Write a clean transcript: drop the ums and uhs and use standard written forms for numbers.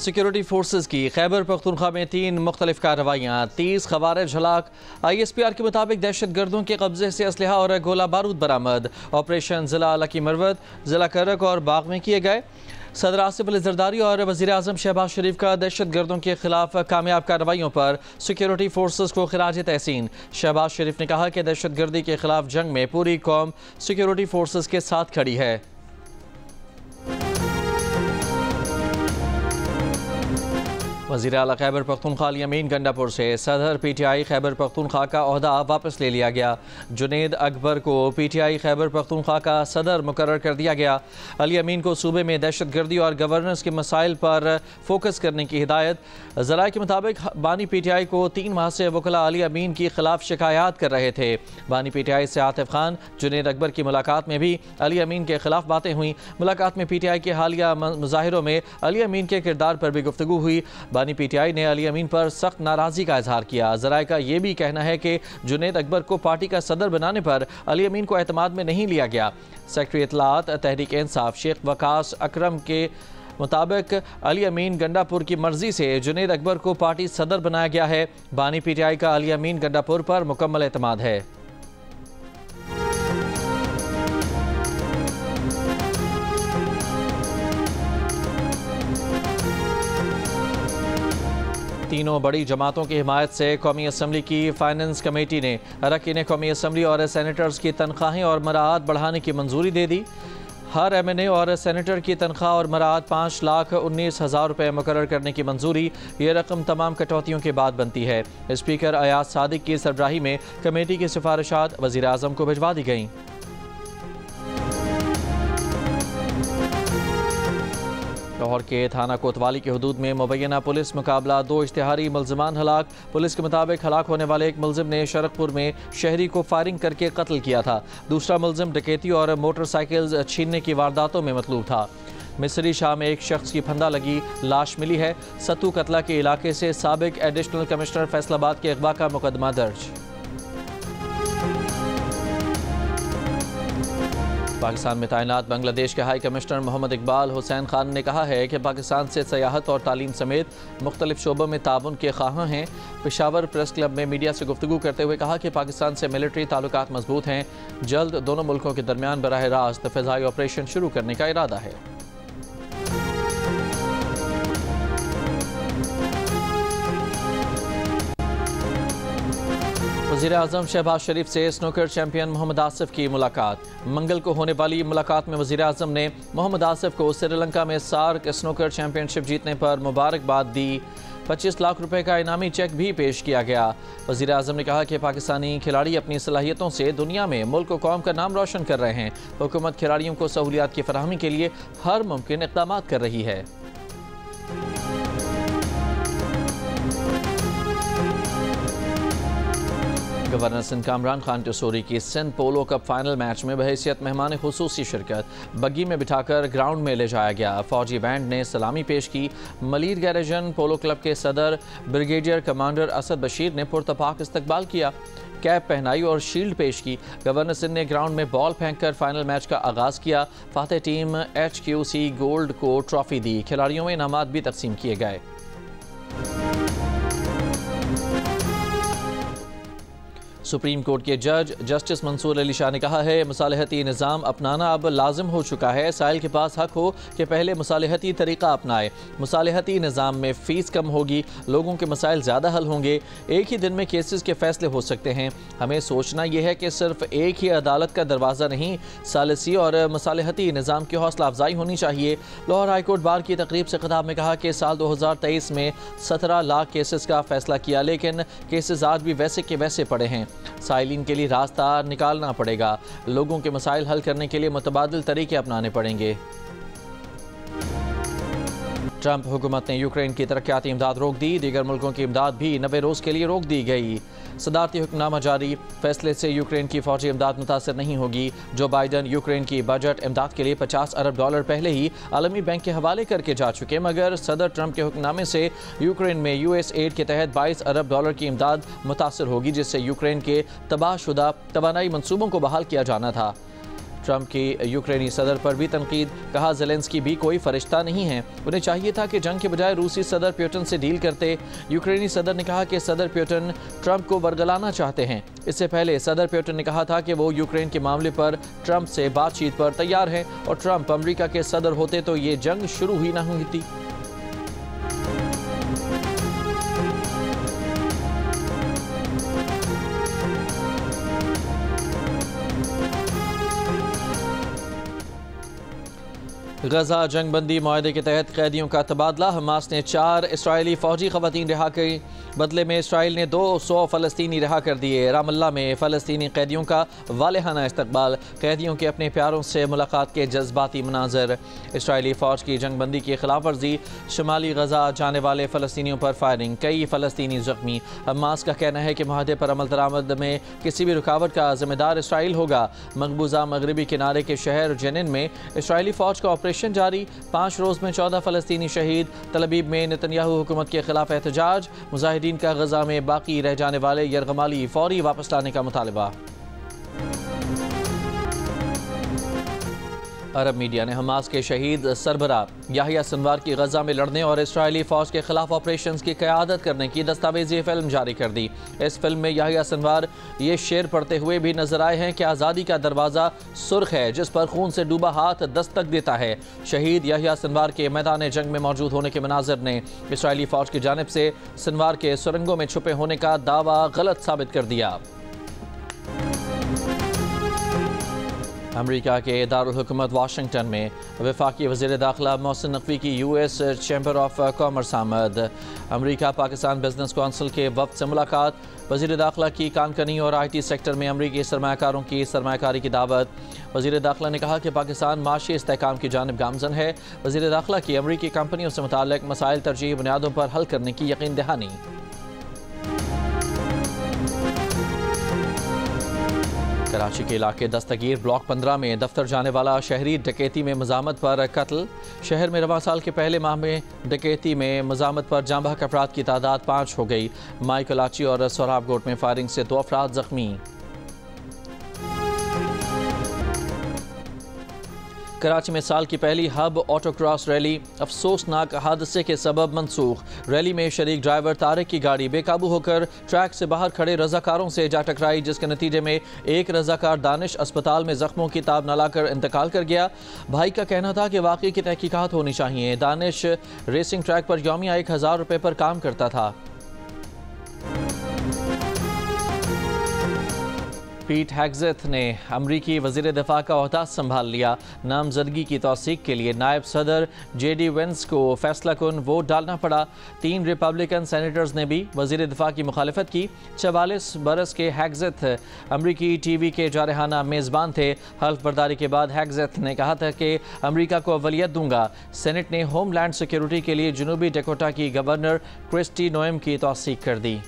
Security forces की खैबर पख्तूनख्वा में 3 मुख्तलिफ कार्रवाइयाँ, 30 खवारिज हलाक। ISPR के मुताबिक दहशत गर्दों के कब्जे से असलहा और गोला बारूद बरामद। ऑपरेशन जिला लकी मरवत, जिला करक और बाग में किए गए। सदर आसिफ अली जरदारी और वज़ीर आज़म शहबाज शरीफ का दहशत गर्दों के खिलाफ कामयाब कार्रवाइयों पर सिक्योरिटी फोर्सेज को खिराज तहसीन। शहबाज शरीफ ने कहा कि दहशत गर्दी के खिलाफ जंग में पूरी कौम सिक्योरिटी फोर्सेज के साथ खड़ी है। वज़ीर आला खैबर पख्तूनख्वा अली अमीन गंडापुर से सदर PTI खैबर पख्तूनख्वा का ओहदा वापस ले लिया गया। जुनेद अकबर को PTI खैबर पख्तूनख्वा का सदर मुकर्रर कर दिया गया। अली अमीन को सूबे में दहशत गर्दी और गवर्नेंस के मसाइल पर फोकस करने की हिदायत। ज़राए के मुताबिक बानी PTI को 3 माह से वकला अली अमीन के खिलाफ शिकायत कर रहे थे। बानी PTI से आतिफ खान, जुनेद अकबर की मुलाकात में भी अली अमीन के खिलाफ बातें हुई। मुलाकात में PTI के हालिया मुजाहिरों में अली अमीन के किरदार पर भी गुफ्तगू हुई। बानी PTI ने अली अमीन पर सख्त नाराज़गी का इजहार किया। ज़राए का यह भी कहना है कि जुनेद अकबर को पार्टी का सदर बनाने पर अली अमीन को एतमाद में नहीं लिया गया। सेक्रेटरी इत्तलात तहरीक इंसाफ शेख वकास अकरम के मुताबिक अली अमीन गंडापुर की मर्जी से जुनेद अकबर को पार्टी सदर बनाया गया है। बानी PTI का अली अमीन गंडापुर पर मुकम्मल एतमाद है। तीनों बड़ी जमातों की हिमायत से कौमी असम्बली की फाइनेंस कमेटी ने अरकान कौमी असम्बली और सेनेटर्स की तनख्वाहें और मराआत बढ़ाने की मंजूरी दे दी। हर MNA और सेनेटर की तनख्वाह और मराआत 5,19,000 रुपये मुकर्रर करने की मंजूरी। ये रकम तमाम कटौतियों के बाद बनती है। स्पीकर अयाज सादिक की सरबराही में कमेटी की सिफारिशात वज़ीर आज़म को भिजवा दी गईं। लाहौर के थाना कोतवाली की हदूद में मुबैना पुलिस मुकाबला, 2 इश्तिहारी मुलजमान हलाक। पुलिस के मुताबिक हलाक होने वाले एक मुलजिम ने शरकपुर में शहरी को फायरिंग करके कत्ल किया था। दूसरा मुलजिम डकैती और मोटरसाइकिल छीनने की वारदातों में मतलूब था। मिस्री शाह में एक शख्स की फंदा लगी लाश मिली है। सत्तू कतला के इलाके से साबिक एडिशनल कमिश्नर फैसलाबाद के अगवा का मुकदमा दर्ज। पाकिस्तान में तैनात बांग्लादेश के हाई कमिश्नर मोहम्मद इकबाल हुसैन खान ने कहा है कि पाकिस्तान से सियाहत और तालीम समेत मुख्तलिफ शोबों में ताउन के ख्वाह हैं। पेशावर प्रेस क्लब में मीडिया से गुफ्तगू करते हुए कहा कि पाकिस्तान से मिलिट्री ताल्लुकात मजबूत हैं। जल्द दोनों मुल्कों के दरमियान बराह रास्त फ़िज़ाई ऑपरेशन शुरू करने का इरादा है। वज़ीर आज़म शहबाज शरीफ से स्नूकर चैंपियन मोहम्मद आसिफ की मुलाकात। मंगल को होने वाली मुलाकात में वज़ीर आज़म ने मोहम्मद आसिफ को श्रीलंका में सार्क स्नूकर चैंपियनशिप जीतने पर मुबारकबाद दी। 25 लाख रुपए का इनामी चेक भी पेश किया गया। वज़ीर आज़म ने कहा कि पाकिस्तानी खिलाड़ी अपनी सलाहियतों से दुनिया में मुल्क व कौम का नाम रोशन कर रहे हैं। हुकूमत खिलाड़ियों को सहूलियात की फराहमी के लिए हर मुमकिन इक़दाम कर रही है। गवर्नर सिंध कामरान खान टसूरी की सिंध पोलो कप फाइनल मैच में बहैसियत मेहमान खुसूसी शिरकत। बग्गी में बिठाकर ग्राउंड में ले जाया गया। फौजी बैंड ने सलामी पेश की। मलीर गैरेजन पोलो क्लब के सदर ब्रिगेडियर कमांडर असद बशीर ने पुरतपाक इस्तकबाल किया। कैप पहनाई और शील्ड पेश की। गवर्नर सिंध ने ग्राउंड में बॉल फेंककर फाइनल मैच का आगाज़ किया। फातेह टीम HQC गोल्ड को ट्रॉफी दी। खिलाड़ियों में इनामात भी तकसीम किए गए। सुप्रीम कोर्ट के जज जस्टिस मंसूर अली शाह ने कहा है मुसालहती निज़ाम अपनाना अब लाजिम हो चुका है। साइल के पास हक हो कि पहले मुसालहती तरीक़ा अपनाए। मुसालहती निज़ाम में फ़ीस कम होगी, लोगों के मसाइल ज़्यादा हल होंगे, एक ही दिन में केसेस के फ़ैसले हो सकते हैं। हमें सोचना यह है कि सिर्फ एक ही अदालत का दरवाज़ा नहीं, सालिसी और मुसालहती निज़ाम की हौसला अफजाई होनी चाहिए। लाहौर हाईकोर्ट बार की तकरीब से खिताब में कहा कि साल 2023 में 17 लाख केसेस का फ़ैसला किया, लेकिन केसेस आज भी वैसे के वैसे पड़े हैं। साइलिन के लिए रास्ता निकालना पड़ेगा। लोगों के मसाइल हल करने के लिए मुतबादिल तरीके अपनाने पड़ेंगे। ट्रंप हुकूमत ने यूक्रेन की तरक्याती इमदाद रोक दी। दीगर मुल्कों की इमदाद भी 90 रोज़ के लिए रोक दी गई। सदारती हुक्मनामा जारी। फैसले से यूक्रेन की फौजी इमदाद मुतासर नहीं होगी। जो बाइडन यूक्रेन की बजट इमदाद के लिए $50 अरब पहले ही आलमी बैंक के हवाले करके जा चुके, मगर सदर ट्रंप के हुक्मनामे से यूक्रेन में USAID के तहत $22 अरब की इमदाद मुतासर होगी, जिससे यूक्रेन के तबाहशुदा तवानाई मनसूबों को बहाल किया जाना था। ट्रंप की यूक्रेनी सदर पर भी तनकीद, कहा ज़ेलेंस्की भी कोई फरिश्ता नहीं है, उन्हें चाहिए था कि जंग के बजाय रूसी सदर पुतिन से डील करते। यूक्रेनी सदर ने कहा कि सदर पुतिन ट्रंप को बरगलाना चाहते हैं। इससे पहले सदर पुतिन ने कहा था कि वो यूक्रेन के मामले पर ट्रंप से बातचीत पर तैयार हैं और ट्रंप अमेरिका के सदर होते तो ये जंग शुरू ही न हुई थी। गजा जंगबंदी मुआहदे के तहत कैदियों का तबादला, हमास ने 4 इसराइली फौजी खवातीन रिहा की, बदले में इसराइल ने 200 फ़लस्तीनी रिहा कर दिए। रामल्ला में फ़लस्तीनी कैदियों का वालेहाना इस्तकबाल, कैदियों के अपने प्यारों से मुलाकात के जज्बाती मनाजर। इसराइली फ़ौज की जंगबंदी की खिलाफ वर्जी, शुमाली गजा जाने वाले फ़लस्तीनियों पर फायरिंग, कई फ़लस्तीनी ज़ख्मी। हमास का कहना है कि मुआहदे पर अमल दरामद में किसी भी रुकावट का जिम्मेदार इसराइल होगा। मकबूजा मगरबी किनारे के शहर जेनिन में इसराइली फ़ौज का ऑपरेशन जारी, 5 रोज़ में 14 फ़लस्तीनी शहीद। तलबीब में नेतन्याहू हुकूमत के खिलाफ एहतजाज, मुजाहिदीन का गजा में बाकी रह जाने वाले यरगमाली फौरी वापस लाने का मुतालबा। अरब मीडिया ने हमास के शहीद सरबरा याहिया सिनवार की गजा में लड़ने और इसराइली फ़ौज के खिलाफ ऑपरेशंस की क़यादत करने की दस्तावेजी फिल्म जारी कर दी। इस फिल्म में याहिया सिनवार ये शेर पढ़ते हुए भी नजर आए हैं कि आज़ादी का दरवाज़ा सुर्ख है जिस पर खून से डूबा हाथ दस्तक देता है। शहीद याहिया सिनवार के मैदान जंग में मौजूद होने के मनाजिर ने इसराइली फ़ौज की जानिब से सिनवार के सुरंगों में छुपे होने का दावा गलत साबित कर दिया। अमेरिका के दारुल हुकूमत वाशिंगटन में वफाकी वज़ीर दाखिला मोहसिन नकवी की US चैम्बर ऑफ कॉमर्स आमद। अमेरिका पाकिस्तान बिजनेस कौंसिल के वफ़द से मुलाकात, वज़ीर दाखिला की कानकनी और IT सेक्टर में अमरीकी सरमाकारों की सरमाकारी की दावत। वज़ीर दाखिला ने कहा कि पाकिस्तान माशी इस्तेहकाम की जानिब गामज़न है। वज़ीर दाखिला की अमरीकी कंपनियों से मुताल्लिक मसाइल तरजीही बुनियादों पर हल करने की यकीन दहानी। कराची के इलाके दस्तगीर ब्लॉक 15 में दफ्तर जाने वाला शहरी डकैती में मज़ामत पर कत्ल। शहर में रवां साल के पहले माह में डकैती में मज़ामत पर जांबा अफराद की तादाद 5 हो गई। माई कलाची और सोराबकोट में फायरिंग से 2 अफराद जख्मी। कराची में साल की पहली हब ऑटोक्रॉस रैली अफसोसनाक हादसे के सबब मनसूख। रैली में शरीक ड्राइवर तारिक की गाड़ी बेकाबू होकर ट्रैक से बाहर खड़े रजाकारों से जा टकराई, जिसके नतीजे में एक रजाकार दानिश अस्पताल में जख्मों की ताब न लाकर इंतकाल कर गया। भाई का कहना था कि वाकई की तहकीकात होनी चाहिए। दानिश रेसिंग ट्रैक पर यौमिया 1000 रुपये पर काम करता था। पीट हेग्सेथ ने अमरीकी वज़ीर दिफा का ओहदा संभाल लिया। नामजदगी की तौसीक के लिए नायब सदर JD वेंस को फैसला कुन वोट डालना पड़ा। 3 रिपब्लिकन सेनेटर्स ने भी वज़ीर दिफा की मुखालिफत की। 44 बरस के हेग्सेथ अमरीकी TV के जारहाना मेज़बान थे। हल्फ बर्दारी के बाद हेग्सेथ ने कहा था कि अमरीका को अवलियत दूंगा। सेनेट ने होमलैंड सिक्योरिटी के लिए जनूबी डकोटा की गवर्नर क्रिस्टी नोएम की तौसीक कर दी।